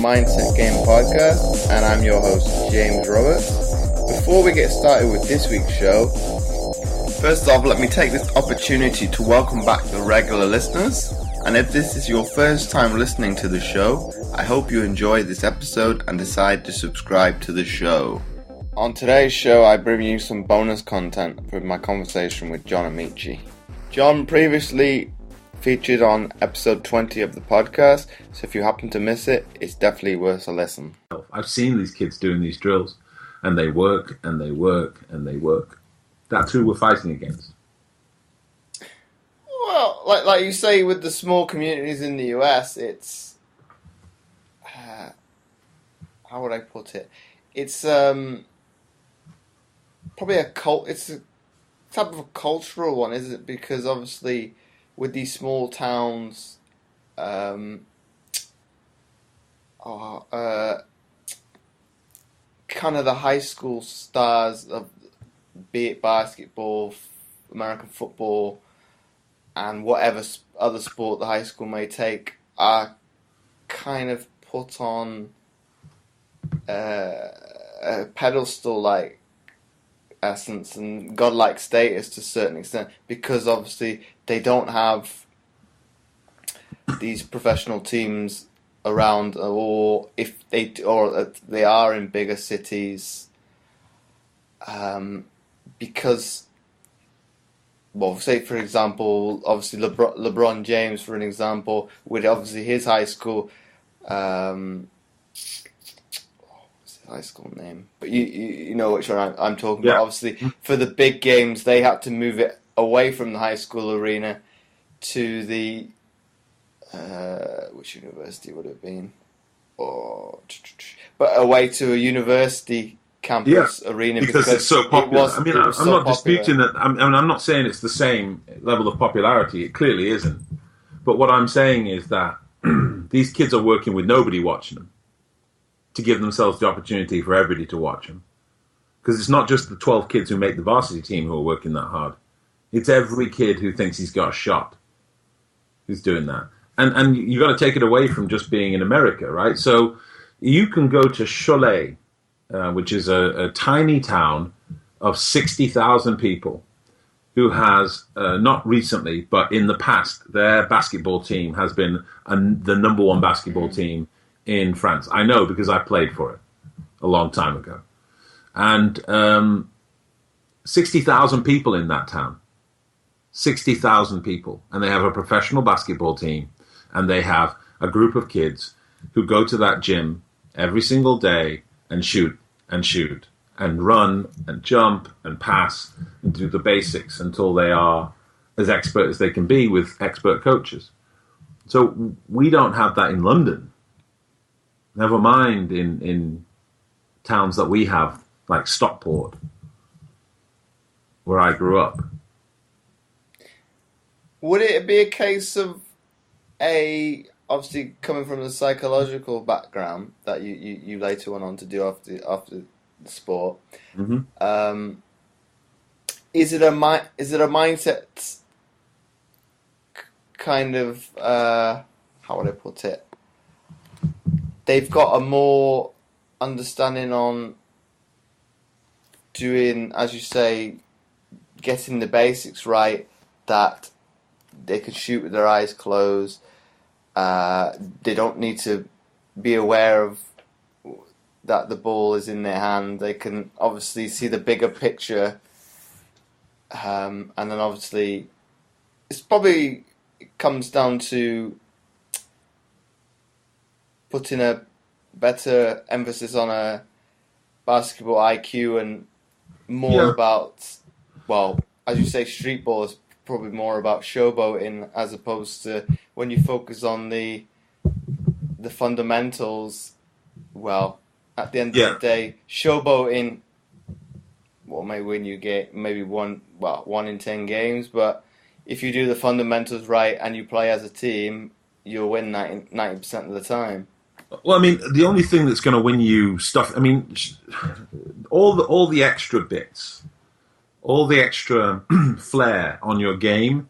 Mindset Game podcast, and I'm your host, James Roberts. Before we get started with this week's show, first off, let me take this opportunity to welcome back the regular listeners. And if this is your first time listening to the show, I hope you enjoy this episode and decide to subscribe to the show. On today's show, I bring you some bonus content from my conversation with John Amaechi. John previously featured on episode 20 of the podcast, so if you happen to miss it, it's definitely worth a listen. I've seen these kids doing these drills, and they work, and they work, and they work. That's who we're fighting against. Well, like you say, with the small communities in the US, it's... how would I put it? It's probably it's a type of a cultural one, isn't it? Because obviously, with these small towns, kind of the high school stars of, be it basketball, American football, and whatever other sport the high school may take, are kind of put on a pedestal-like essence and godlike status to a certain extent, because obviously they don't have these professional teams around, or if they are in bigger cities, because, well, say for example, obviously LeBron James, for an example, with obviously his high school, what's his high school name? But you know which one I'm talking about. Obviously, for the big games, they had to move it away from the high school arena to the which university would it have been? But away to a university campus arena because it's so popular. I'm not disputing that. I'm not saying it's the same level of popularity. It clearly isn't. But what I'm saying is that these kids are working with nobody watching them to give themselves the opportunity for everybody to watch them. Because it's not just the 12 kids who make the varsity team who are working that hard. It's every kid who thinks he's got a shot who's doing that. And you've got to take it away from just being in America, right? So you can go to Cholet, which is a tiny town of 60,000 people, who has, not recently, but in the past, their basketball team has been the number one basketball team in France. I know because I played for it a long time ago. And 60,000 people in that town. 60,000 people. And they have a professional basketball team. And they have a group of kids who go to that gym every single day and shoot and run and jump and pass and do the basics until they are as expert as they can be with expert coaches. So we don't have that in London. Never mind in towns that we have, like Stockport, where I grew up. Would it be a case of obviously coming from the psychological background that you later went on to do after the sport? Mm-hmm. Is it a mindset kind of how would I put it? They've got a more understanding on doing, as you say, getting the basics right, that they can shoot with their eyes closed. They don't need to be aware of that the ball is in their hand. They can obviously see the bigger picture. And then obviously, it comes down to putting a better emphasis on a basketball IQ and more about, well, as you say, street ball is probably more about showboating, as opposed to when you focus on the fundamentals. Well, at the end of the day, showboating, well, may win you maybe one in 10 games, but if you do the fundamentals right and you play as a team, you'll win 90% of the time. Well, I mean, the only thing that's going to win you stuff, I mean, all the extra bits, all the extra flair on your game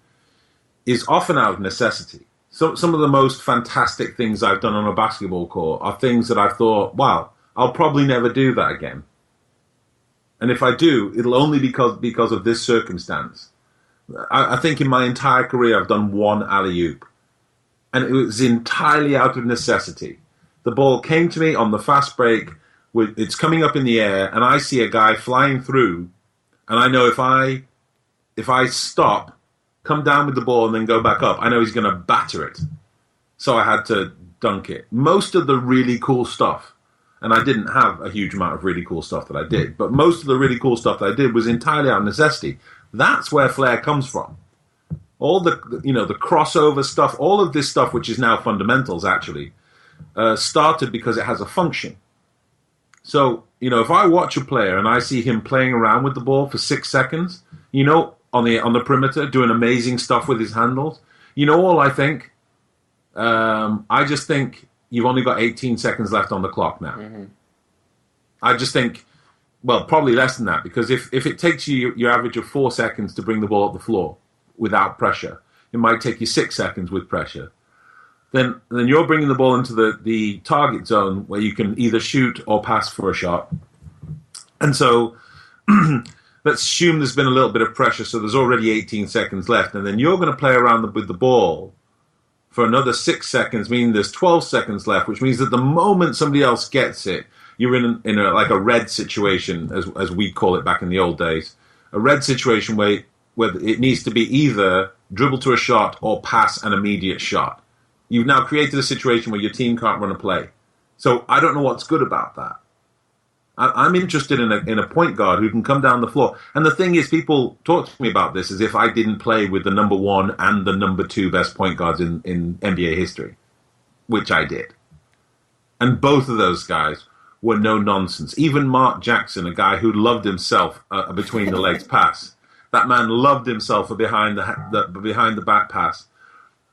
is often out of necessity. some of the most fantastic things I've done on a basketball court are things that I've thought, wow, I'll probably never do that again. And if I do, it'll only because of this circumstance. I think in my entire career I've done one alley-oop. And it was entirely out of necessity. The ball came to me on the fast break, it's coming up in the air, and I see a guy flying through, and I know if I stop, come down with the ball and then go back up, I know he's going to batter it. So I had to dunk it. Most of the really cool stuff, and I didn't have a huge amount of really cool stuff that I did, but most of the really cool stuff that I did was entirely out of necessity. That's where flair comes from. All the crossover stuff, all of this stuff, which is now fundamentals actually, started because it has a function. So, if I watch a player and I see him playing around with the ball for 6 seconds, on the perimeter, doing amazing stuff with his handles, all I think? I just think you've only got 18 seconds left on the clock now. Mm-hmm. I just think, well, probably less than that, because if it takes you your average of 4 seconds to bring the ball up the floor without pressure, it might take you 6 seconds with pressure. Then you're bringing the ball into the target zone where you can either shoot or pass for a shot. And so let's assume there's been a little bit of pressure, so there's already 18 seconds left. And then you're going to play around with the ball for another 6 seconds, meaning there's 12 seconds left, which means that the moment somebody else gets it, you're in a red situation, as we call it back in the old days, a red situation where it needs to be either dribble to a shot or pass an immediate shot. You've now created a situation where your team can't run a play. So I don't know what's good about that. I'm interested in a point guard who can come down the floor. And the thing is, people talk to me about this as if I didn't play with the number 1 and the number 2 best point guards in NBA history, which I did. And both of those guys were no nonsense. Even Mark Jackson, a guy who loved himself a between the legs pass. That man loved himself a behind the back pass.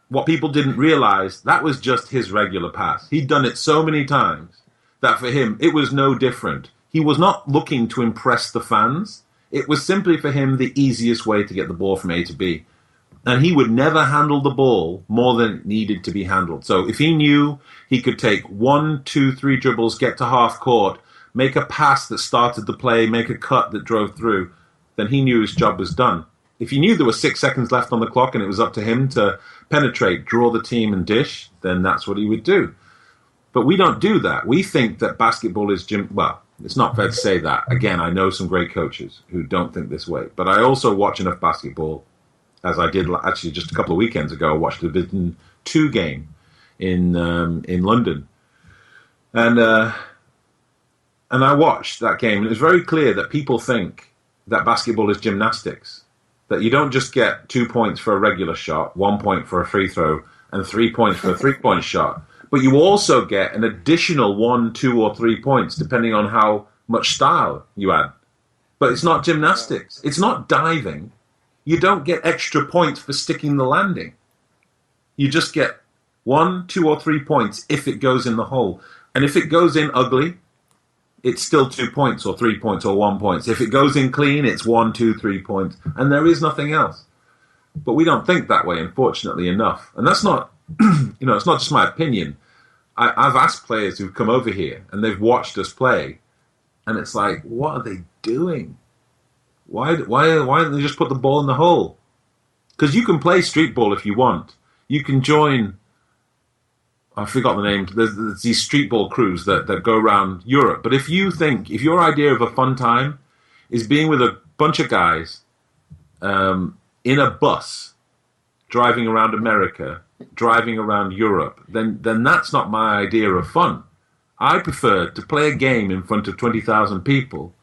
What people didn't realize, that was just his regular pass. He'd done it so many times that for him, it was no different. He was not looking to impress the fans. It was simply for him the easiest way to get the ball from A to B. And he would never handle the ball more than it needed to be handled. So if he knew he could take 1, 2, 3 dribbles, get to half court, make a pass that started the play, make a cut that drove through, then he knew his job was done. If he knew there were 6 seconds left on the clock and it was up to him to penetrate, draw the team and dish, then that's what he would do. But we don't do that. We think that basketball is well, it's not fair to say that. Again, I know some great coaches who don't think this way. But I also watch enough basketball, as I did actually just a couple of weekends ago. I watched the Division 2 game in London. And I watched that game, and it was very clear that people think that basketball is gymnastics. That you don't just get 2 points for a regular shot, 1 point for a free throw, and 3 points for a three-point shot. But you also get an additional 1, 2, or 3 points, depending on how much style you add. But it's not gymnastics. It's not diving. You don't get extra points for sticking the landing. You just get 1, 2, or 3 points if it goes in the hole. And if it goes in ugly, it's still 2 points or 3 points or 1 point. If it goes in clean, it's 1, 2, 3 points. And there is nothing else. But we don't think that way, unfortunately, enough. And that's not, it's not just my opinion. I've asked players who've come over here and they've watched us play. And it's like, what are they doing? Why don't they just put the ball in the hole? Because you can play street ball if you want. You can join, I forgot the name, there's these street ball crews that go around Europe. But if your idea of a fun time is being with a bunch of guys in a bus, driving around America, driving around Europe, then that's not my idea of fun. I prefer to play a game in front of 20,000 people,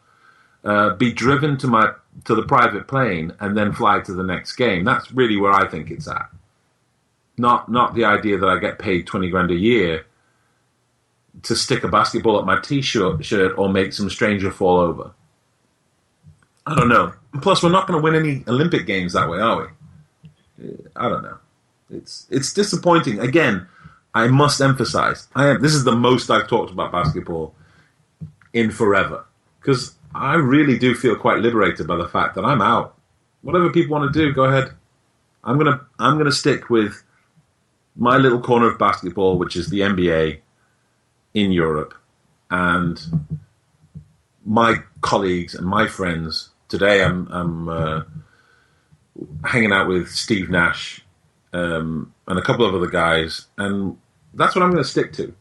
be driven to the private plane, and then fly to the next game. That's really where I think it's at. Not the idea that I get paid 20 grand a year to stick a basketball up my t-shirt or make some stranger fall over. I don't know. Plus, we're not going to win any Olympic Games that way, are we? I don't know. It's disappointing. Again, I must emphasize, this is the most I've talked about basketball in forever. Because I really do feel quite liberated by the fact that I'm out. Whatever people want to do, go ahead. I'm gonna stick with my little corner of basketball, which is the NBA in Europe, and my colleagues and my friends. Today I'm hanging out with Steve Nash and a couple of other guys, and that's what I'm going to stick to.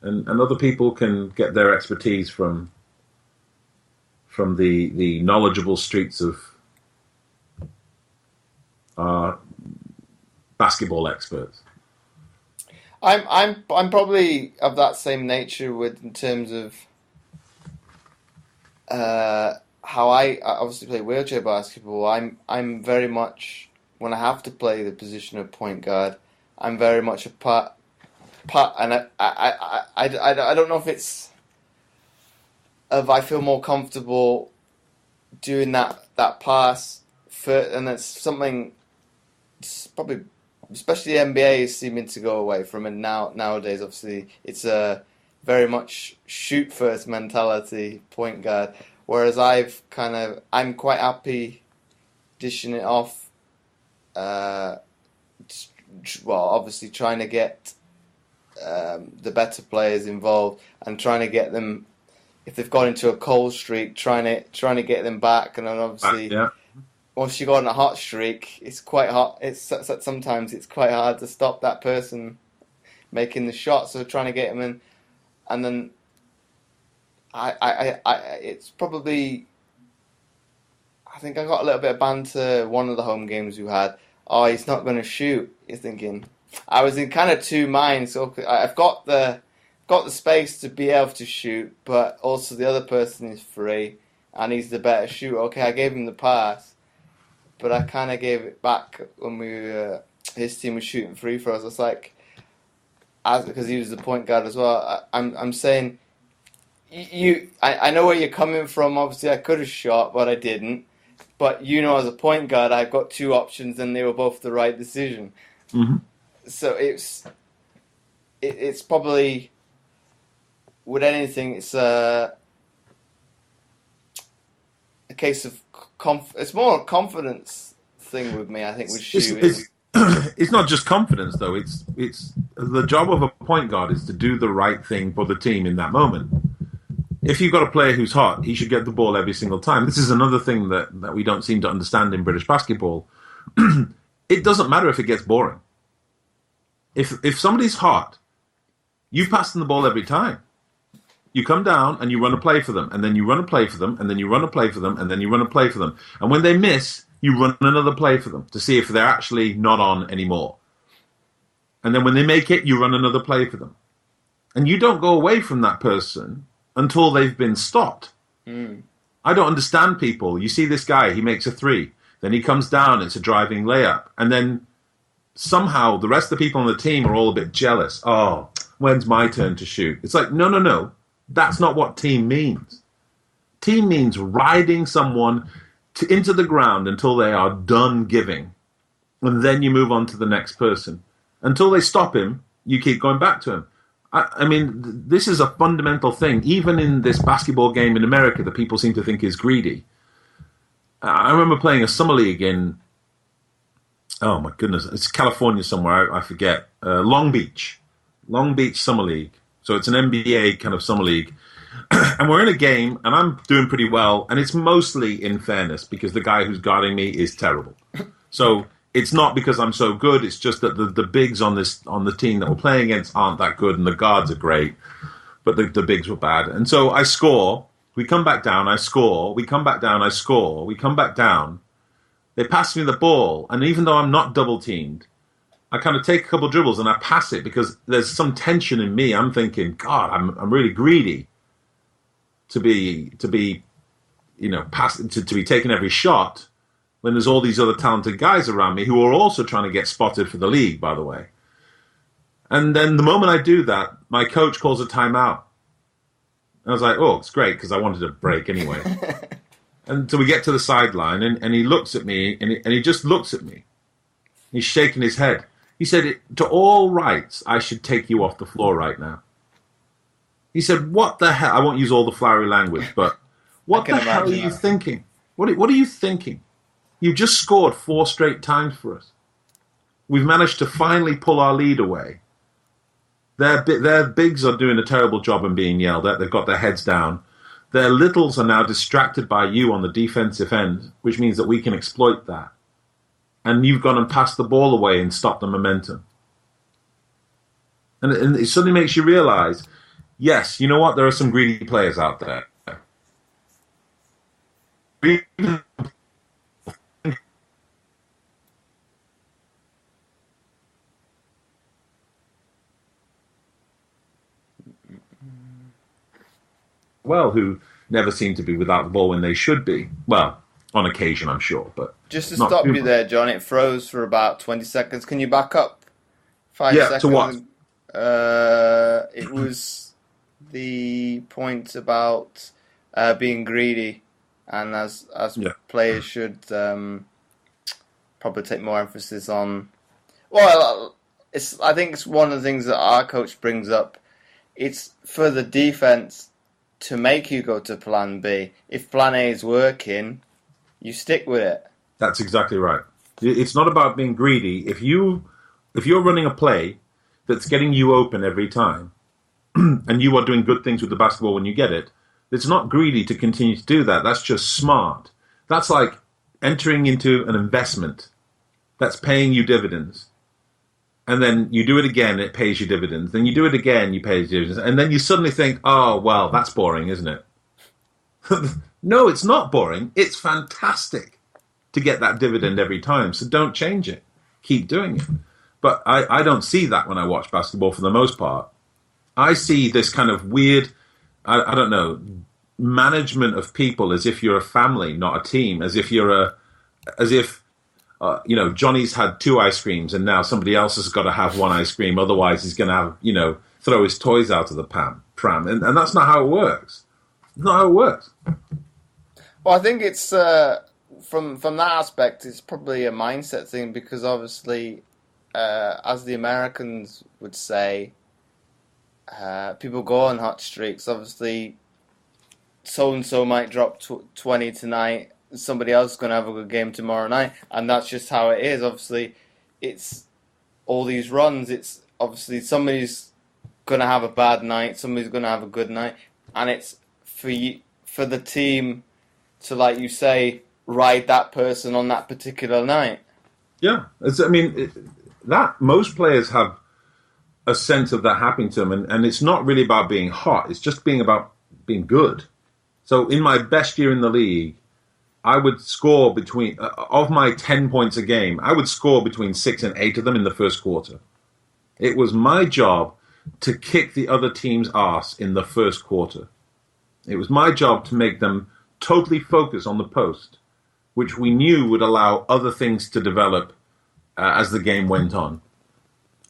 And other people can get their expertise from the knowledgeable streets of basketball experts. I'm probably of that same nature in terms of how I obviously play wheelchair basketball. I'm very much, when I have to play the position of point guard, I'm very much a part, and I don't know if it's I feel more comfortable doing that pass and it's something probably, especially the NBA is seeming to go away from it nowadays. Obviously, it's a very much shoot first mentality point guard, whereas I'm quite happy dishing it off. Obviously trying to get the better players involved and trying to get them, if they've got into a cold streak, trying to get them back. And then obviously, once you go on a hot streak, it's quite hot. Sometimes it's quite hard to stop that person making the shot. So trying to get them in, and then it's probably, I think I got a little bit of banter one of the home games we had. Oh, he's not going to shoot. You're thinking. I was in kind of two minds. So I've got the space to be able to shoot, but also the other person is free and he's the better shooter. Okay, I gave him the pass, but I kind of gave it back when his team was shooting free throws. It's like, because he was the point guard as well. I'm saying, I know where you're coming from. Obviously, I could have shot, but I didn't. But as a point guard, I've got two options, and they were both the right decision. Mm-hmm. So it's probably, with anything, it's a case of it's more a confidence thing with me. I think with shooting. It's not just confidence though. It's the job of a point guard is to do the right thing for the team in that moment. If you've got a player who's hot, he should get the ball every single time. This is another thing that we don't seem to understand in British basketball. It doesn't matter if it gets boring. If somebody's hot, you pass them the ball every time. You come down and you run a play for them, and then you run a play for them, and then you run a play for them, and then you run a play for them. And when they miss, you run another play for them to see if they're actually not on anymore. And then when they make it, you run another play for them. And you don't go away from that person until they've been stopped. I don't understand people. You see this guy, he makes a three. Then he comes down, it's a driving layup. And then somehow the rest of the people on the team are all a bit jealous. Oh, when's my turn to shoot? It's like, no. That's not what team means. Team means riding someone into the ground until they are done giving. And then you move on to the next person. Until they stop him, you keep going back to him. I mean, this is a fundamental thing. Even in this basketball game in America that people seem to think is greedy. I remember playing a summer league in, oh my goodness, it's California somewhere, I forget. Long Beach Summer League. So it's an NBA kind of summer league. And we're in a game, and I'm doing pretty well, and it's mostly in fairness because the guy who's guarding me is terrible. So it's not because I'm so good, it's just that the bigs on the team that we're playing against aren't that good, and the guards are great, but the bigs were bad. And so I score, we come back down, I score, we come back down, I score, we come back down. They pass me the ball, and even though I'm not double-teamed, I kind of take a couple dribbles and I pass it because there's some tension in me. I'm thinking, God, I'm really greedy to be to be taking every shot when there's all these other talented guys around me who are also trying to get spotted for the league, by the way. And then the moment I do that, my coach calls a timeout. And I was like, oh, it's great because I wanted a break anyway. And so we get to the sideline and he looks at me and he just looks at me. He's shaking his head. He said, to all rights, I should take you off the floor right now. He said, what the hell? I won't use all the flowery language, but what the hell are you thinking? What are you thinking? You just scored 4 straight times for us. we've managed to finally pull our lead away. Their bigs are doing a terrible job and being yelled at. They've got their heads down. Their littles are now distracted by you on the defensive end, which means that we can exploit that. And you've gone and passed the ball away and stopped the momentum. And it suddenly makes you realize, yes, you know what? There are some greedy players out there. Well, who never seem to be without the ball when they should be. Well, on occasion, I'm sure, but just to stop you there, John. It froze for about 20 seconds. Can you back up 5 seconds? To what? It was the point about being greedy, and as players should probably take more emphasis on. Well, I think it's one of the things that our coach brings up. It's for the defense to make you go to plan B. If plan A is working, you stick with it. That's exactly right. It's not about being greedy. If you're running a play that's getting you open every time, and you are doing good things with the basketball when you get it, it's not greedy to continue to do that. That's just smart. That's like entering into an investment that's paying you dividends. And then you do it again, it pays you dividends. Then you do it again, you pay you dividends. And then you suddenly think, oh, well, that's boring, isn't it? No, it's not boring. It's fantastic to get that dividend every time. So don't change it. Keep doing it. But I don't see that when I watch basketball for the most part. I see this kind of weird, I don't know, management of people as if you're a family, not a team. As if Johnny's had 2 ice creams and now somebody else has got to have 1 ice cream. Otherwise, he's going to have, throw his toys out of the pram. And that's not how it works. It's not how it works. Well, I think it's, from that aspect, it's probably a mindset thing because obviously, as the Americans would say, people go on hot streaks. Obviously, so-and-so might drop 20 tonight. Somebody else is going to have a good game tomorrow night, and that's just how it is. Obviously, it's all these runs. It's obviously somebody's going to have a bad night, somebody's going to have a good night, and it's for the team to, like you say, ride that person on that particular night. Yeah, that most players have a sense of that happening to them, and it's not really about being hot. It's just about being good. So in my best year in the league, I would score between, of my 10 points a game, I would score between 6 and 8 of them in the first quarter. It was my job to kick the other team's ass in the first quarter. It was my job to make them totally focus on the post, which we knew would allow other things to develop as the game went on.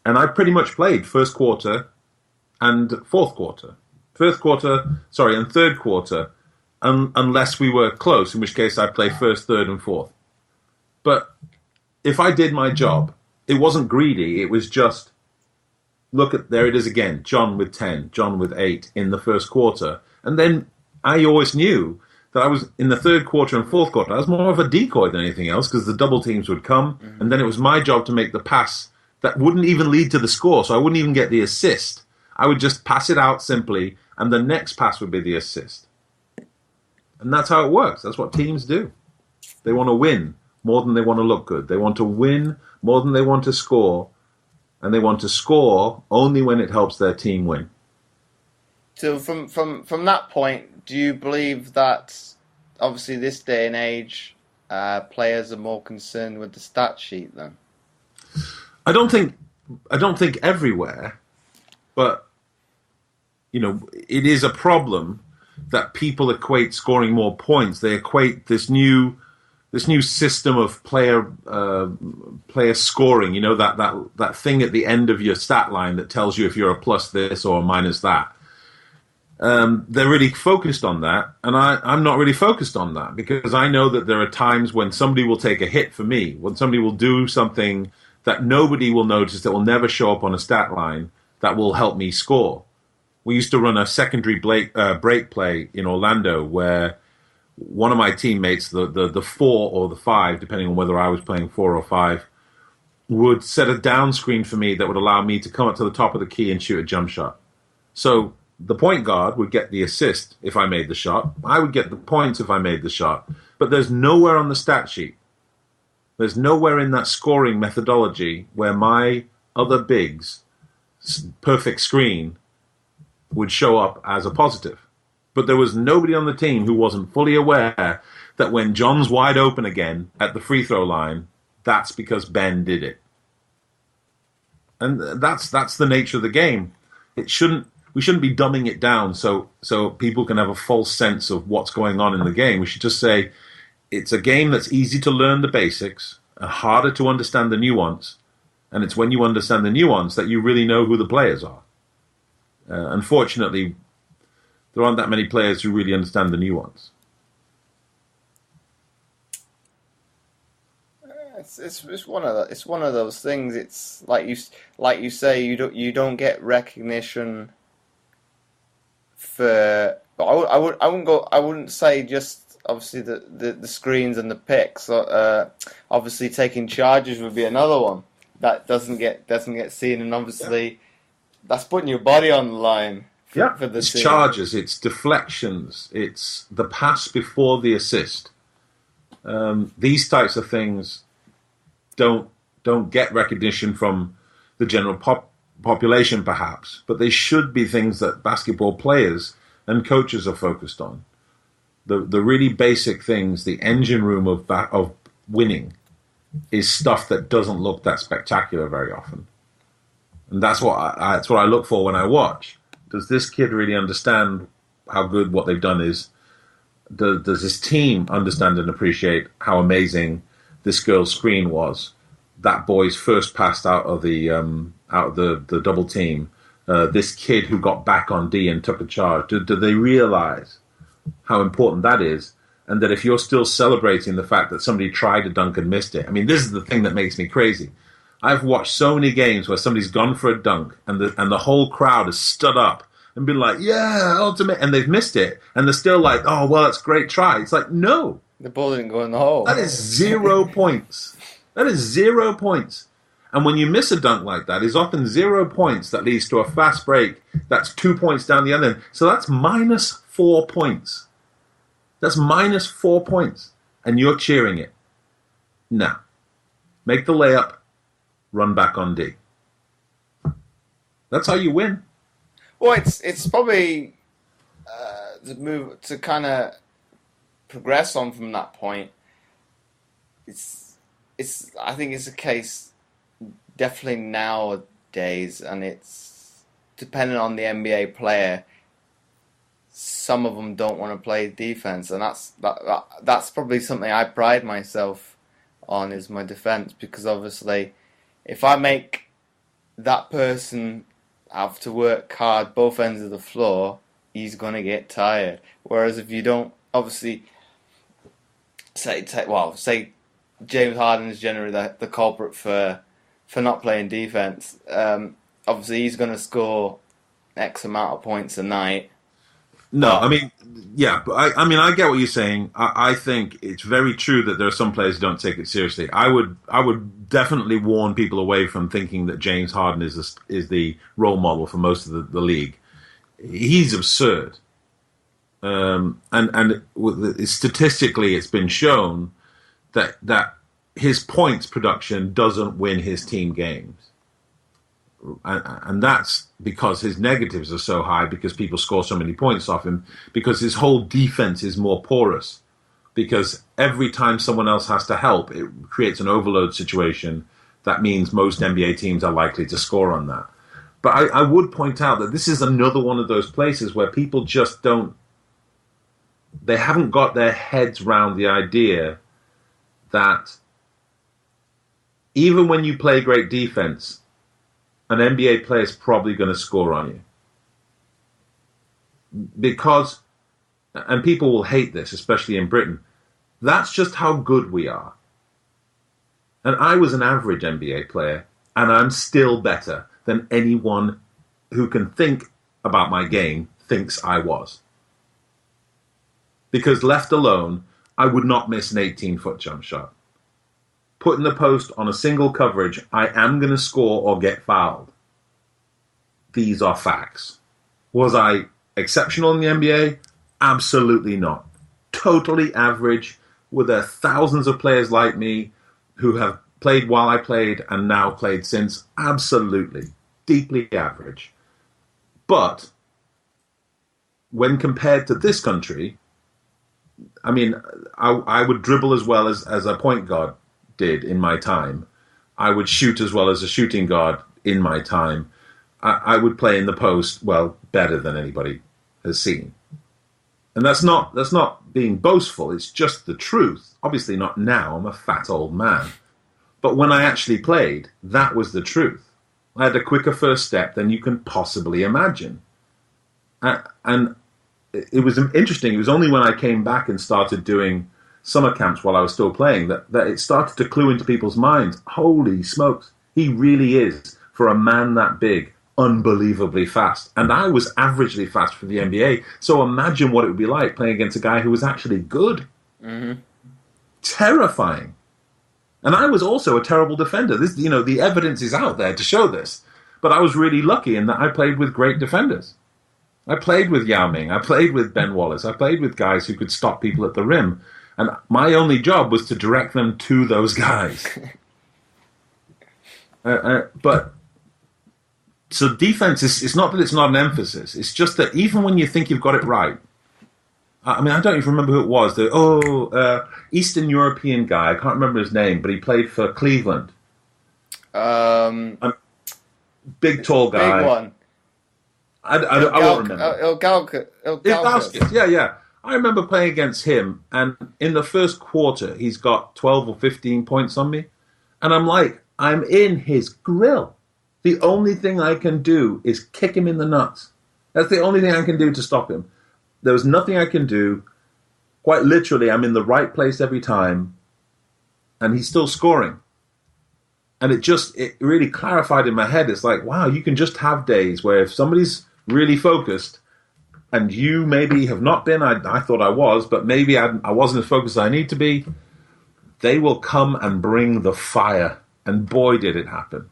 And I pretty much played first quarter and fourth quarter. And third quarter. Unless we were close, in which case I play first, third, and fourth. But if I did my job, it wasn't greedy. It was just, there it is again. John with 10, John with 8 in the first quarter. And then I always knew that I was, in the third quarter and fourth quarter, I was more of a decoy than anything else because the double teams would come. Mm-hmm. And then it was my job to make the pass that wouldn't even lead to the score. So I wouldn't even get the assist. I would just pass it out simply, and the next pass would be the assist. And that's how it works. That's what teams do. They want to win more than they want to look good. They want to win more than they want to score. And they want to score only when it helps their team win. So from that point, do you believe that obviously this day and age, players are more concerned with the stat sheet then? I don't think everywhere, but it is a problem that people equate scoring more points. They equate this new system of player scoring. That thing at the end of your stat line that tells you if you're a plus this or a minus that. They're really focused on that, and I'm not really focused on that because I know that there are times when somebody will take a hit for me, when somebody will do something that nobody will notice, that will never show up on a stat line, that will help me score. We used to run a secondary break play in Orlando where one of my teammates, the 4 or the 5, depending on whether I was playing 4 or 5, would set a down screen for me that would allow me to come up to the top of the key and shoot a jump shot. So the point guard would get the assist if I made the shot. I would get the points if I made the shot. But there's nowhere on the stat sheet, there's nowhere in that scoring methodology where my other big's perfect screen would show up as a positive. But there was nobody on the team who wasn't fully aware that when John's wide open again at the free throw line, that's because Ben did it. And that's the nature of the game. We shouldn't be dumbing it down so people can have a false sense of what's going on in the game. We should just say it's a game that's easy to learn the basics and harder to understand the nuance. And it's when you understand the nuance that you really know who the players are. Unfortunately, there aren't that many players who really understand the nuance. It's one of those things. It's like you say, you don't get recognition for. I wouldn't say just obviously the screens and the picks. Obviously, taking charges would be another one that doesn't get seen, and obviously that's putting your body on the line. For the it's team. Charges, it's deflections, it's the pass before the assist. These types of things don't get recognition from the general population, perhaps, but they should be things that basketball players and coaches are focused on. The really basic things, the engine room of winning, is stuff that doesn't look that spectacular very often, and that's what I look for when I watch. Does this kid really understand how good what they've done is? Does this team understand and appreciate how amazing this girl's screen was? That boy's first pass out of the double team. This kid who got back on D and took a charge. Do they realize how important that is? And that if you're still celebrating the fact that somebody tried to dunk and missed it. I mean, this is the thing that makes me crazy. I've watched so many games where somebody's gone for a dunk and the whole crowd has stood up and been like, yeah, ultimate, and they've missed it. And they're still like, oh, well, it's a great try. It's like, no. The ball didn't go in the hole. That is 0 points. That is 0 points. And when you miss a dunk like that, it's often 0 points that leads to a fast break. That's 2 points down the other end. So that's minus 4 points. That's minus 4 points. And you're cheering it. Now, make the layup, run back on D. That's how you win. Well, it's probably the move to kind of progress on from that point. I think it's a case definitely nowadays, and it's dependent on the NBA player. Some of them don't want to play defense, and that's probably something I pride myself on, is my defense, because obviously if I make that person have to work hard both ends of the floor, he's going to get tired. Whereas if you don't, obviously, say James Harden is generally the culprit for not playing defense. Obviously, he's going to score X amount of points a night. No, I mean, yeah, but I get what you're saying. I think it's very true that there are some players who don't take it seriously. I would definitely warn people away from thinking that James Harden is the role model for most of the league. He's absurd. And statistically, it's been shown that his points production doesn't win his team games. And that's because his negatives are so high, because people score so many points off him, because his whole defense is more porous, because every time someone else has to help, it creates an overload situation. That means most NBA teams are likely to score on that. But I would point out that this is another one of those places where people just they haven't got their heads around the idea that even when you play great defense, an NBA player is probably going to score on you. Because, and people will hate this, especially in Britain, that's just how good we are. And I was an average NBA player, and I'm still better than anyone who can think about my game thinks I was. Because left alone, I would not miss an 18-foot jump shot. put in the post on a single coverage, I am going to score or get fouled. These are facts. Was I exceptional in the NBA? Absolutely not. Totally average. Were there thousands of players like me who have played while I played and now played since? Absolutely. Deeply average. But when compared to this country, I mean, I would dribble as well as a point guard did in my time. I would shoot as well as a shooting guard in my time. I would play in the post, well, better than anybody has seen. And that's not being boastful. It's just the truth. Obviously not now. I'm a fat old man. But when I actually played, that was the truth. I had a quicker first step than you can possibly imagine. And it was interesting. It was only when I came back and started doing summer camps while I was still playing that it started to clue into people's minds. Holy smokes, he really is, for a man that big, unbelievably fast. And I was averagely fast for the NBA. So imagine what it would be like playing against a guy who was actually good. Mm-hmm. Terrifying. And I was also a terrible defender. This, the evidence is out there to show this. But I was really lucky in that I played with great defenders. I played with Yao Ming. I played with Ben Wallace. I played with guys who could stop people at the rim. And my only job was to direct them to those guys. But so defense it's not that it's not an emphasis. It's just that even when you think you've got it right, I mean, I don't even remember who it was. Eastern European guy. I can't remember his name, but he played for Cleveland. Big, tall guy. Big one. I won't remember. Ilgauskas. Yeah. I remember playing against him, and in the first quarter, he's got 12 or 15 points on me. And I'm like, I'm in his grill. The only thing I can do is kick him in the nuts. That's the only thing I can do to stop him. There was nothing I can do. Quite literally, I'm in the right place every time, and he's still scoring. And it really clarified in my head. It's like, wow, you can just have days where if somebody's really focused, and you maybe have not been, I thought I was, but maybe I wasn't as focused as I need to be, they will come and bring the fire. And boy, did it happen.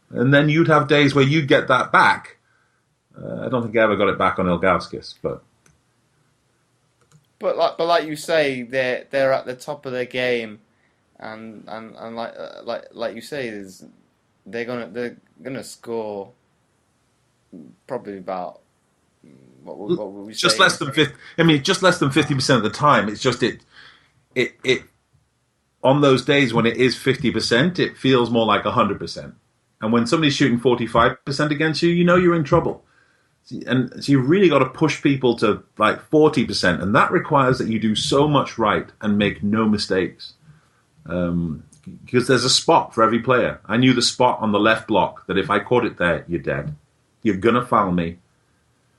And then you'd have days where you'd get that back. I don't think I ever got it back on Ilgauskas, but like you say, they're at the top of their game, and like you say, they're gonna score probably about what would we say? Just less than 50. I mean, just less than 50% of the time. It's just it on those days when it is 50%, it feels more like 100%. And when somebody's shooting 45% against you, you're in trouble. And so you've really got to push people to like 40%, and that requires that you do so much right and make no mistakes. Because there's a spot for every player. I knew the spot on the left block that if I caught it there, you're dead. You're going to foul me,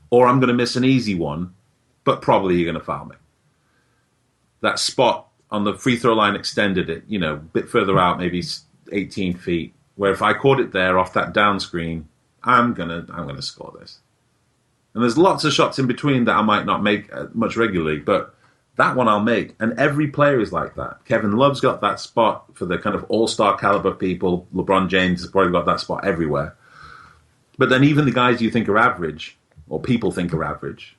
or I'm going to miss an easy one, but probably you're going to foul me. That spot on the free throw line extended it, a bit further out, maybe 18 feet, where if I caught it there off that down screen, I'm gonna score this. And there's lots of shots in between that I might not make much regularly, but that one I'll make. And every player is like that. Kevin Love's got that spot for the kind of all-star caliber people. LeBron James has probably got that spot everywhere. But then even the guys you think are average, or people think are average,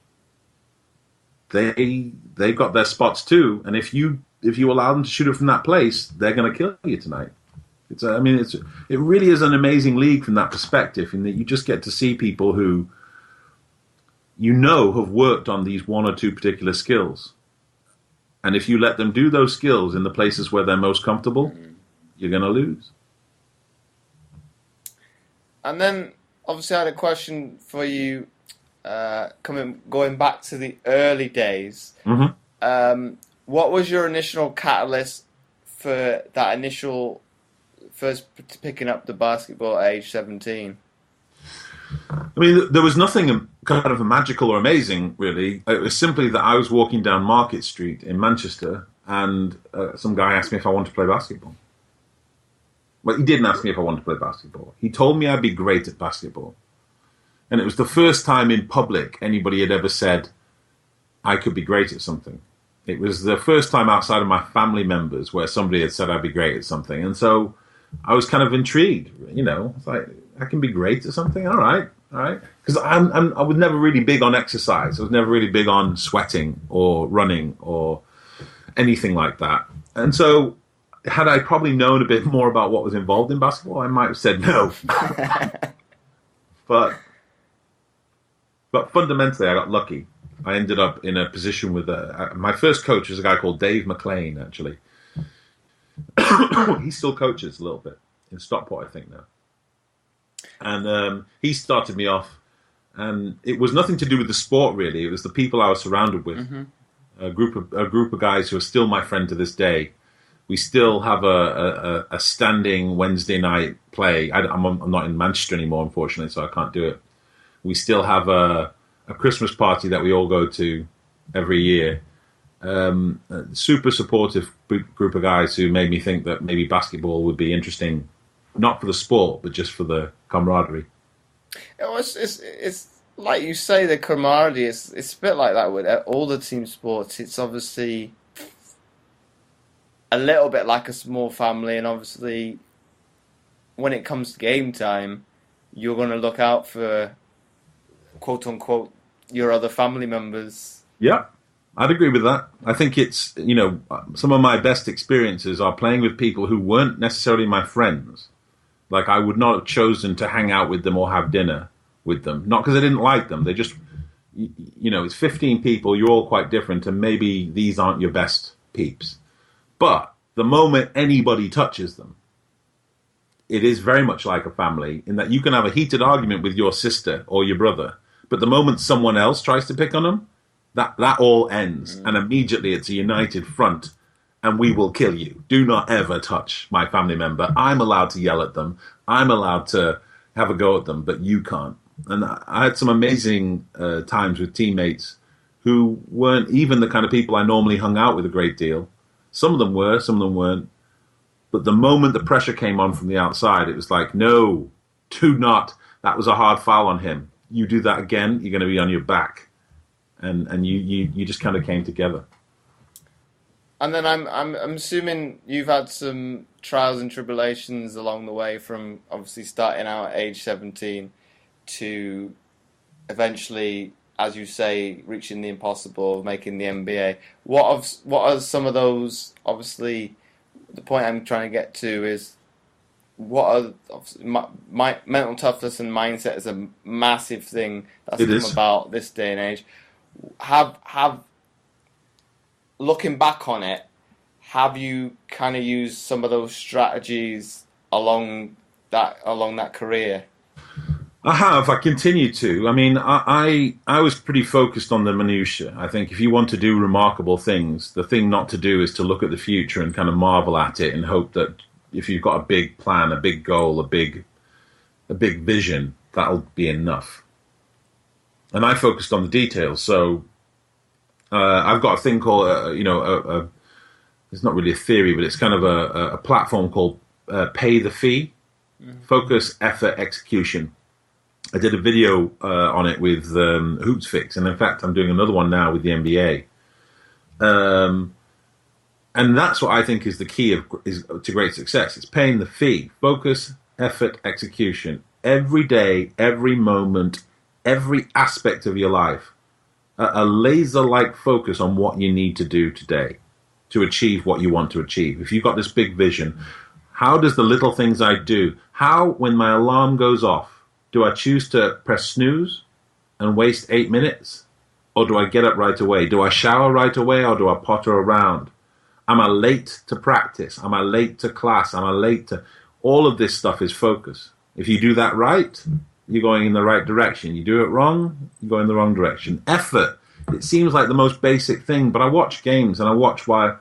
they've got their spots too. And if you allow them to shoot it from that place, they're going to kill you tonight. It really is an amazing league from that perspective, in that you just get to see people who have worked on these one or two particular skills. And if you let them do those skills in the places where they're most comfortable, you're going to lose. And then, obviously, I had a question for you, going back to the early days. Mm-hmm. What was your initial catalyst for that initial first picking up the basketball at age 17? I mean, there was nothing kind of magical or amazing, really. It was simply that I was walking down Market Street in Manchester, and some guy asked me if I wanted to play basketball. Well, he didn't ask me if I wanted to play basketball. He told me I'd be great at basketball. And it was the first time in public anybody had ever said I could be great at something. It was the first time outside of my family members where somebody had said I'd be great at something. And so I was kind of intrigued, it's like, I can be great at something. All right. Because I was never really big on exercise. I was never really big on sweating or running or anything like that. And so had I probably known a bit more about what was involved in basketball, I might have said no. But fundamentally, I got lucky. I ended up in a position with my first coach was a guy called Dave McLean, actually. He still coaches a little bit in Stockport, I think, now. And he started me off, and it was nothing to do with the sport, really. It was the people I was surrounded with. Mm-hmm. A group of guys who are still my friend to this day. We still have a standing Wednesday night play. I'm not in Manchester anymore, unfortunately, so I can't do it. We still have a Christmas party that we all go to every year. A super supportive group of guys who made me think that maybe basketball would be interesting, not for the sport, but just for the camaraderie. It's like you say, the camaraderie. It's a bit like that with all the team sports. It's obviously a little bit like a small family, and obviously when it comes to game time, you're going to look out for, quote unquote, your other family members. Yeah, I'd agree with that. I think it's, some of my best experiences are playing with people who weren't necessarily my friends. Like, I would not have chosen to hang out with them or have dinner with them. Not because I didn't like them. They just, it's 15 people, you're all quite different, and maybe these aren't your best peeps. But the moment anybody touches them, it is very much like a family, in that you can have a heated argument with your sister or your brother, but the moment someone else tries to pick on them, that all ends. And immediately it's a united front, and we will kill you. Do not ever touch my family member. I'm allowed to yell at them. I'm allowed to have a go at them, but you can't. And I had some amazing times with teammates who weren't even the kind of people I normally hung out with a great deal. Some of them were, some of them weren't. But the moment the pressure came on from the outside, it was like, no, do not. That was a hard foul on him. You do that again, you're going to be on your back. And you just kind of came together. And then I'm assuming you've had some trials and tribulations along the way, from obviously starting out at age 17 to eventually, as you say, reaching the impossible, making the NBA. What are some of those? Obviously, the point I'm trying to get to is, what are my mental toughness and mindset is a massive thing that's come about this day and age. Have looking back on it, have you kind of used some of those strategies along that career? I have. I continue to. I mean, I was pretty focused on the minutiae. I think if you want to do remarkable things, the thing not to do is to look at the future and kind of marvel at it and hope that if you've got a big plan, a big goal, a big vision, that'll be enough. And I focused on the details. So I've got a thing called, it's not really a theory, but it's kind of a platform called Pay the Fee, Focus, Effort, Execution. I did a video on it with Hoops Fix, and in fact, I'm doing another one now with the NBA. And that's what I think is the key to great success. It's paying the fee. Focus, effort, execution. Every day, every moment, every aspect of your life. A laser-like focus on what you need to do today to achieve what you want to achieve. If you've got this big vision, how does the little things I do, when my alarm goes off, do I choose to press snooze and waste 8 minutes? Or do I get up right away? Do I shower right away, or do I potter around? Am I late to practice? Am I late to class? Am I late to... All of this stuff is focus. If you do that right, you're going in the right direction. You do it wrong, you go in the wrong direction. Effort. It seems like the most basic thing, but I watch games and I watch why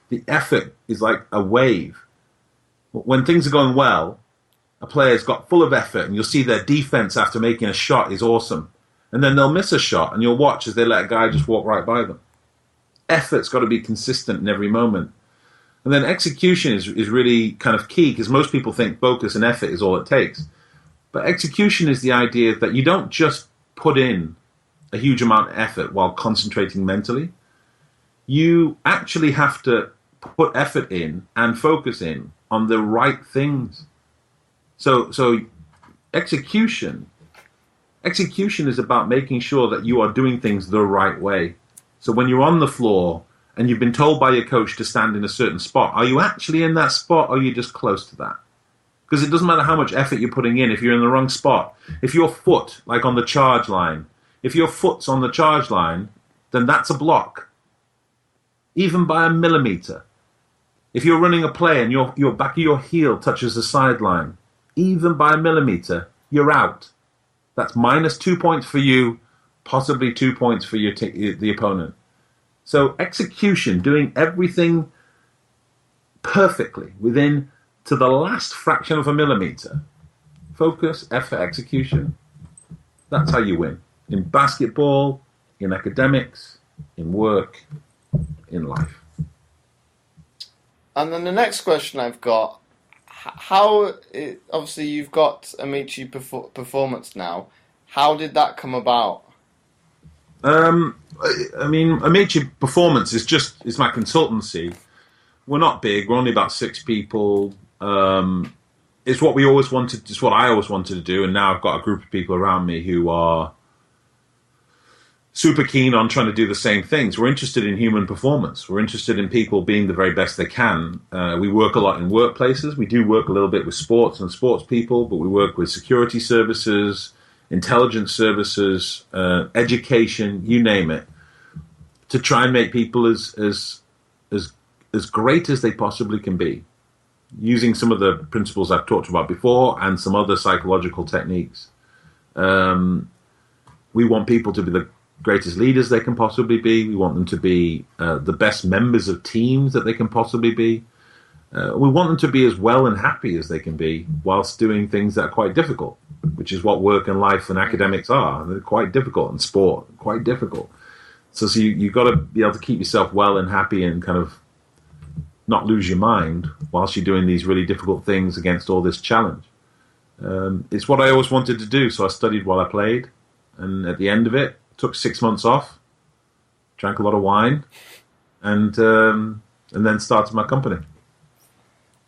the effort is like a wave. When things are going well, a player's got full of effort, and you'll see their defense after making a shot is awesome. And then they'll miss a shot, and you'll watch as they let a guy just walk right by them. Effort's got to be consistent in every moment. And then execution is really kind of key, because most people think focus and effort is all it takes. But execution is the idea that you don't just put in a huge amount of effort while concentrating mentally. you actually have to put effort in and focus in on the right things. So execution is about making sure that you are doing things the right way. So when you're on the floor and you've been told by your coach to stand in a certain spot, are you actually in that spot, or are you just close to that? Because it doesn't matter how much effort you're putting in if you're in the wrong spot. If your foot, like on the charge line, if your foot's on the charge line, then that's a block, even by a millimeter. If you're running a play and your back of your heel touches the sideline, even by a millimeter, you're out. That's -2 points for you, possibly 2 points for the opponent. So execution, doing everything perfectly within to the last fraction of a millimeter. Focus, effort, execution. That's how you win. In basketball, in academics, in work, in life. And then the next question I've got, obviously you've got Amaechi Performance now. How did that come about? Amaechi Performance is my consultancy. We're not big. We're only about 6 people. It's what we always wanted. It's what I always wanted to do, and now I've got a group of people around me who are super keen on trying to do the same things. We're interested in human performance. We're interested in people being the very best they can. We work a lot in workplaces. We do work a little bit with sports and sports people, but we work with security services, intelligence services, education, you name it, to try and make people as great as they possibly can be, using some of the principles I've talked about before and some other psychological techniques. We want people to be the greatest leaders they can possibly be. We want them to be the best members of teams that they can possibly be. We want them to be as well and happy as they can be whilst doing things that are quite difficult, which is what work and life and academics are. They're quite difficult, and sport, quite difficult. So you've got to be able to keep yourself well and happy and kind of not lose your mind whilst you're doing these really difficult things against all this challenge. It's what I always wanted to do, so I studied while I played, and at the end of it, took 6 months off, drank a lot of wine, and then started my company.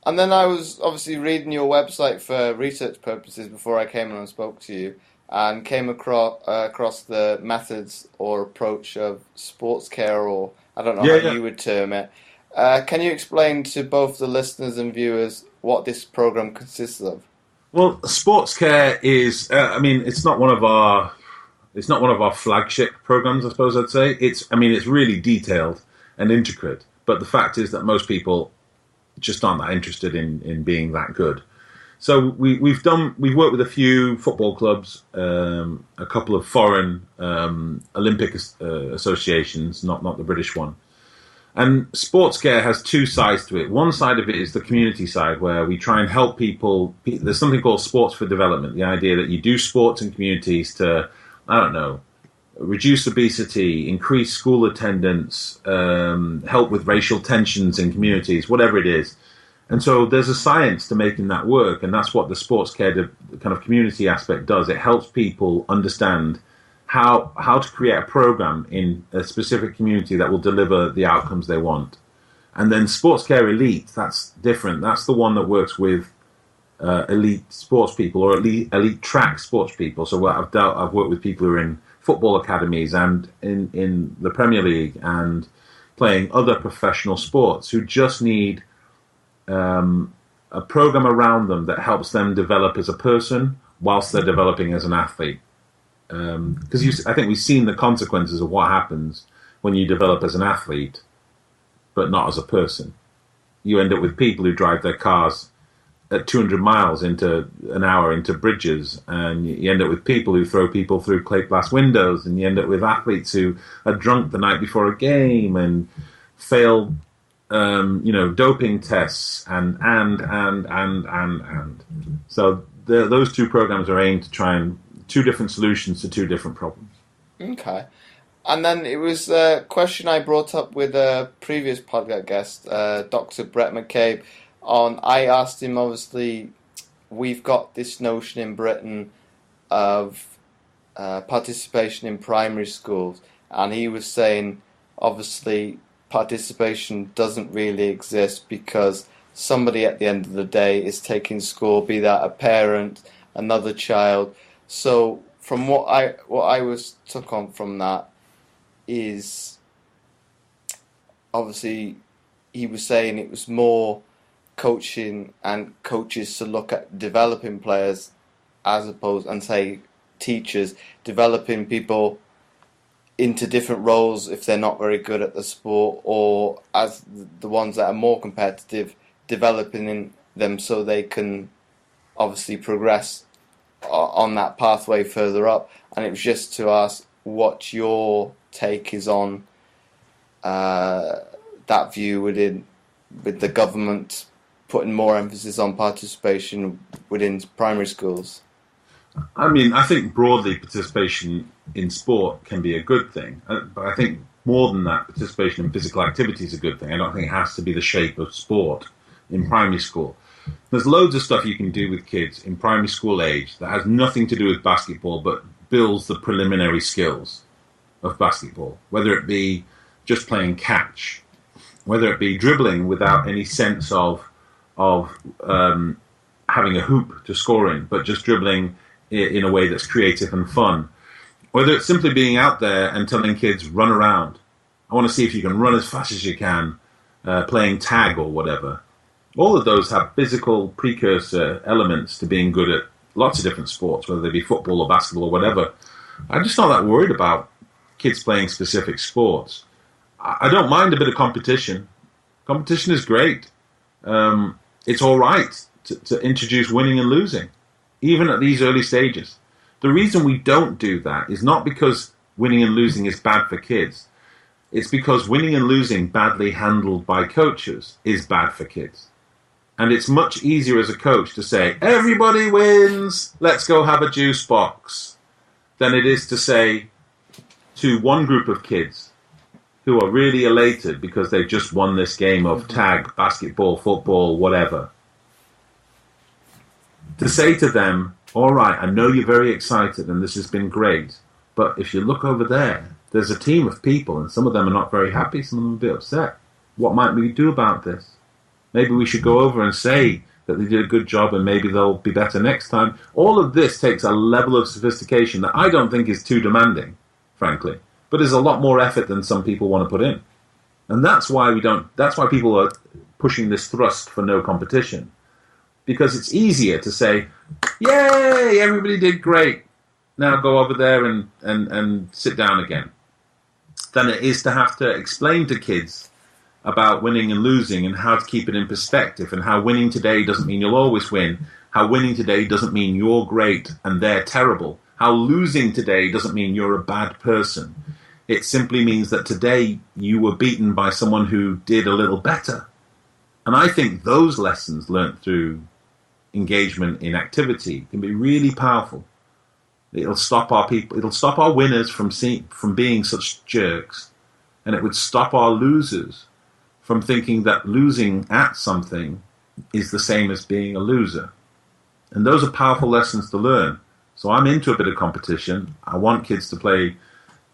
And then I was obviously reading your website for research purposes before I came on and spoke to you, and came across the methods or approach of sports care, or I don't know how you would term it. Can you explain to both the listeners and viewers what this program consists of? Well, sports care is, it's not one of our flagship programs, I suppose I'd say. It's really detailed and intricate, but the fact is that most people just aren't that interested in being that good. So we've worked with a few football clubs, a couple of foreign Olympic associations, not the British one. And sports care has 2 sides to it. One side of it is the community side, where we try and help people. There's something called sports for development, the idea that you do sports in communities to, reduce obesity, increase school attendance, help with racial tensions in communities, whatever it is. And so there's a science to making that work, and that's what the sports care kind of community aspect does. It helps people understand how to create a program in a specific community that will deliver the outcomes they want. And then Sports Care Elite, that's different. That's the one that works with elite sports people, or elite track sports people. So I've worked with people who are in football academies and in the Premier League and playing other professional sports, who just need a program around them that helps them develop as a person whilst they're developing as an athlete. Because I think we've seen the consequences of what happens when you develop as an athlete, but not as a person. You end up with people who drive their cars at 200 miles an hour into bridges, and you end up with people who throw people through plate glass windows, and you end up with athletes who are drunk the night before a game and fail, doping tests, and. So those 2 programs are aimed to try and 2 different solutions to 2 different problems. Okay. And then it was a question I brought up with a previous podcast guest, Dr. Brett McCabe. I asked him, obviously, we've got this notion in Britain of participation in primary schools, and he was saying, obviously, participation doesn't really exist because somebody at the end of the day is taking score, be that a parent, another child. So from what I was took on from that is obviously he was saying it was more coaching and coaches to look at developing players as opposed and say teachers developing people into different roles if they're not very good at the sport, or as the ones that are more competitive, developing in them so they can obviously progress on that pathway further up. And it was just to ask what your take is on that view with the government putting more emphasis on participation within primary schools. I mean, I think broadly participation in sport can be a good thing, but I think more than that, participation in physical activity is a good thing. I don't think it has to be the shape of sport in primary school. There's loads of stuff you can do with kids in primary school age that has nothing to do with basketball, but builds the preliminary skills of basketball, whether it be just playing catch, whether it be dribbling without any sense of having a hoop to score in, but just dribbling in a way that's creative and fun. Whether it's simply being out there and telling kids, run around. I want to see if you can run as fast as you can, playing tag or whatever. All of those have physical precursor elements to being good at lots of different sports, whether they be football or basketball or whatever. I'm just not that worried about kids playing specific sports. I don't mind a bit of competition. Competition is great. It's all right to introduce winning and losing, even at these early stages. The reason we don't do that is not because winning and losing is bad for kids. It's because winning and losing badly handled by coaches is bad for kids. And it's much easier as a coach to say, everybody wins, let's go have a juice box, than it is to say to one group of kids who are really elated because they've just won this game of tag, basketball, football, whatever, to say to them, all right, I know you're very excited and this has been great, but if you look over there, there's a team of people and some of them are not very happy, some of them are a bit upset. What might we do about this? Maybe we should go over and say that they did a good job and maybe they'll be better next time. All of this takes a level of sophistication that I don't think is too demanding, frankly, but is a lot more effort than some people want to put in. And that's why people are pushing this thrust for no competition. Because it's easier to say, yay, everybody did great, now go over there and sit down again, than it is to have to explain to kids about winning and losing and how to keep it in perspective, and how winning today doesn't mean you'll always win, how winning today doesn't mean you're great and they're terrible, how losing today doesn't mean you're a bad person. It simply means that today you were beaten by someone who did a little better. And I think those lessons learnt through engagement in activity can be really powerful. It'll stop our winners from being such jerks, and it would stop our losers from thinking that losing at something is the same as being a loser. And those are powerful lessons to learn. So I'm into a bit of competition. I want kids to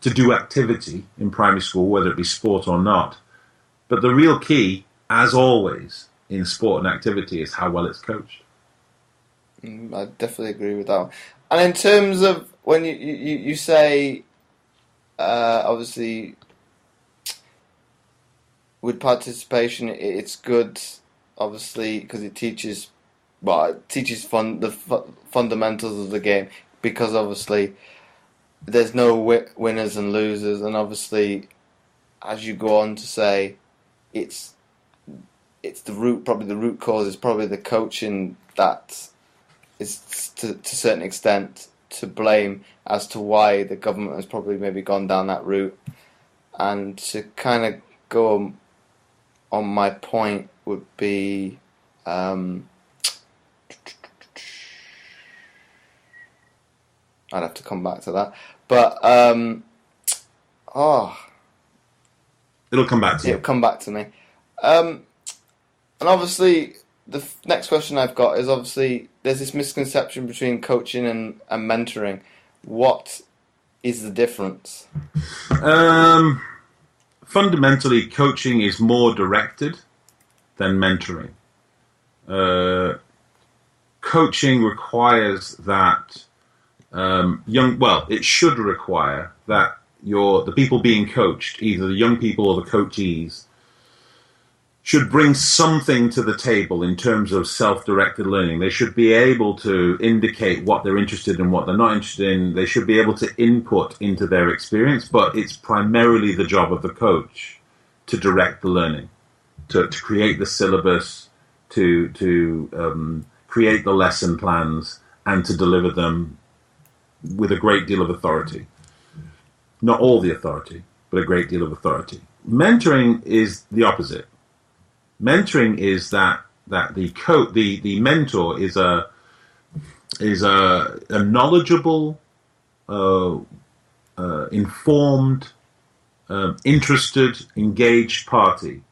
do activity in primary school, whether it be sport or not. But the real key, as always, in sport and activity is how well it's coached. I definitely agree with that. And in terms of when you say, obviously, with participation, it's good, obviously, because it teaches the fundamentals of the game, because obviously there's no winners and losers, and obviously, as you go on to say, it's the root cause is probably the coaching that is to a certain extent to blame as to why the government has probably maybe gone down that route. And to kind of go on my point would be I'd have to come back to that, but it'll come back to you. It'll come back to me. And obviously the next question I've got is, obviously there's this misconception between coaching and mentoring. What is the difference? fundamentally, coaching is more directed than mentoring. Coaching requires that it should require that the people being coached, either the young people or the coachees, should bring something to the table in terms of self-directed learning. They should be able to indicate what they're interested in, what they're not interested in. They should be able to input into their experience, but it's primarily the job of the coach to direct the learning, to create the syllabus, to create the lesson plans, and to deliver them with a great deal of authority. Not all the authority, but a great deal of authority. Mentoring is the opposite. Mentoring is that the mentor is a knowledgeable, informed, interested, engaged party.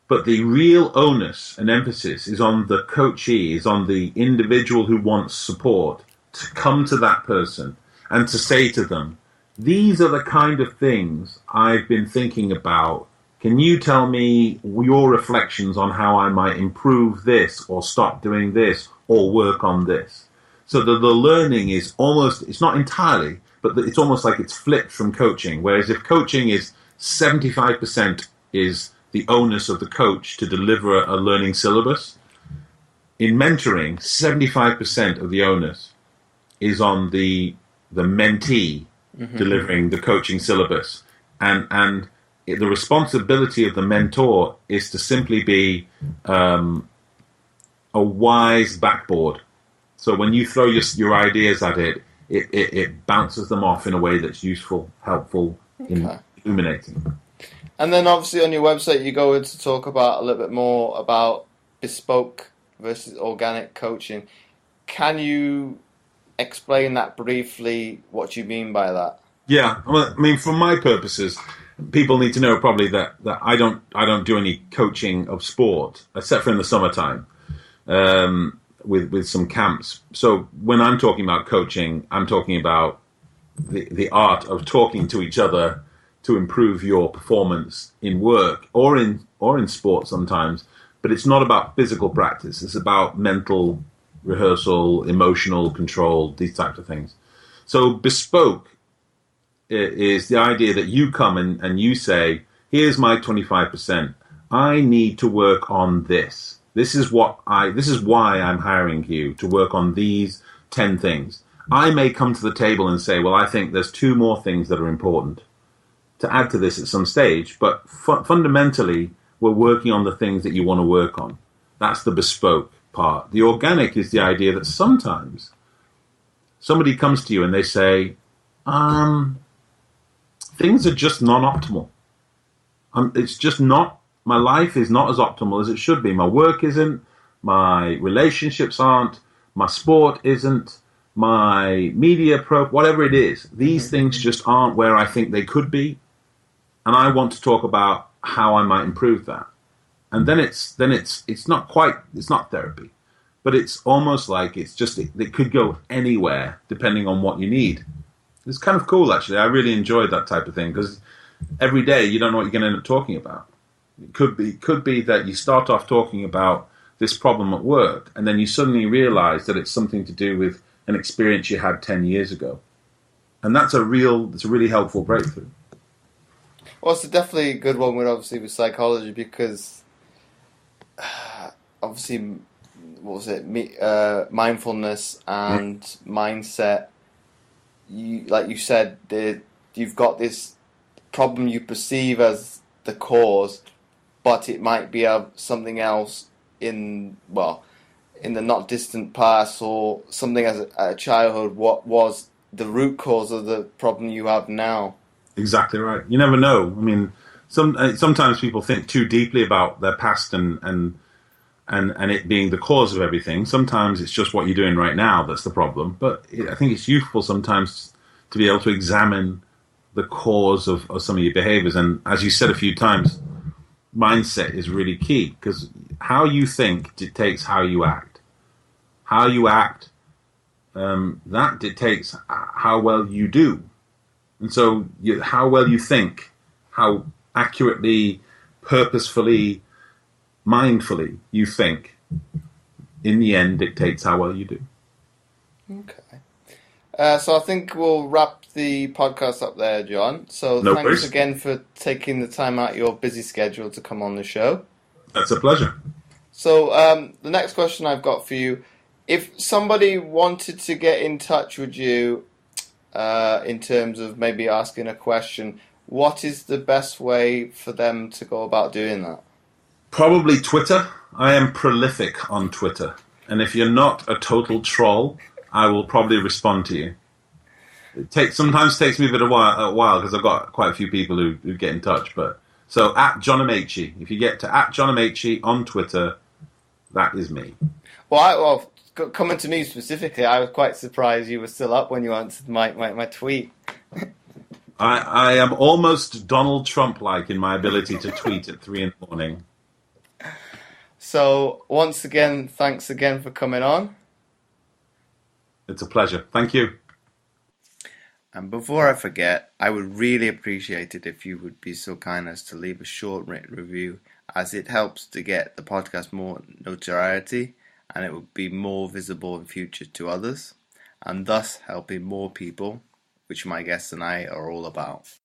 But the real onus and emphasis is on the coachee, is on the individual who wants support to come to that person and to say to them, these are the kind of things I've been thinking about. Can you tell me your reflections on how I might improve this or stop doing this or work on this? So the learning is almost, it's not entirely, but it's almost like it's flipped from coaching. Whereas if coaching is 75% is the onus of the coach to deliver a learning syllabus, in mentoring, 75% of the onus is on the mentee delivering the coaching syllabus. And the responsibility of the mentor is to simply be a wise backboard. So when you throw your ideas at it, it bounces them off in a way that's useful, helpful, illuminating. And then obviously on your website you go in to talk about a little bit more about bespoke versus organic coaching. Can you explain that briefly, what you mean by that? Yeah, well, I mean, for my purposes, people need to know probably that I don't do any coaching of sport, except for in the summertime, with some camps. So when I'm talking about coaching, I'm talking about the art of talking to each other to improve your performance in work or in sport sometimes. But it's not about physical practice. It's about mental rehearsal, emotional control, these types of things. So bespoke is the idea that you come and you say, here's my 25%. I need to work on this. This is why I'm hiring you to work on these 10 things. I may come to the table and say, well, I think there's 2 more things that are important to add to this at some stage, but fundamentally, we're working on the things that you want to work on. That's the bespoke part. The organic is the idea that sometimes somebody comes to you and they say, things are just non-optimal. It's just not, my life is not as optimal as it should be. My work isn't, my relationships aren't, my sport isn't, my media whatever it is. These things just aren't where I think they could be. And I want to talk about how I might improve that. And then it's not therapy, but it's almost like it could go anywhere depending on what you need. It's kind of cool, actually. I really enjoyed that type of thing because every day you don't know what you're going to end up talking about. It could be that you start off talking about this problem at work and then you suddenly realize that it's something to do with an experience you had 10 years ago. And it's a really helpful breakthrough. Well, it's definitely a good one with psychology because obviously, mindfulness and mindset. Like you said, you've got this problem you perceive as the cause, but it might be something else in the not distant past or something as a childhood. What was the root cause of the problem you have now? Exactly right. You never know. I mean, sometimes people think too deeply about their past and it being the cause of everything. Sometimes it's just what you're doing right now that's the problem. But I think it's useful sometimes to be able to examine the cause of some of your behaviors. And as you said a few times, mindset is really key because how you think dictates how you act. How you act, that dictates how well you do. And so how well you think, how accurately, purposefully, mindfully you think, in the end dictates how well you do. Okay. So I think we'll wrap the podcast up there, John. So No thanks worries. again for taking the time out of your busy schedule to come on the show. That's a pleasure. So the next question I've got for you, if somebody wanted to get in touch with you in terms of maybe asking a question, what is the best way for them to go about doing that? Probably Twitter. I am prolific on Twitter. And if you're not a total troll, I will probably respond to you. It sometimes takes me a bit of a while because I've got quite a few people who get in touch. So at John Amaechi. If you get to at John Amaechi on Twitter, that is me. Well, coming to me specifically, I was quite surprised you were still up when you answered my tweet. I am almost Donald Trump-like in my ability to tweet at 3 a.m. So once again, thanks again for coming on. It's a pleasure. Thank you. And before I forget, I would really appreciate it if you would be so kind as to leave a short written review, as it helps to get the podcast more notoriety and it would be more visible in future to others, and thus helping more people, which my guests and I are all about.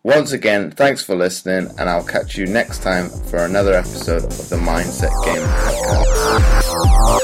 Once again, thanks for listening, and I'll catch you next time for another episode of the Mindset Game Podcast.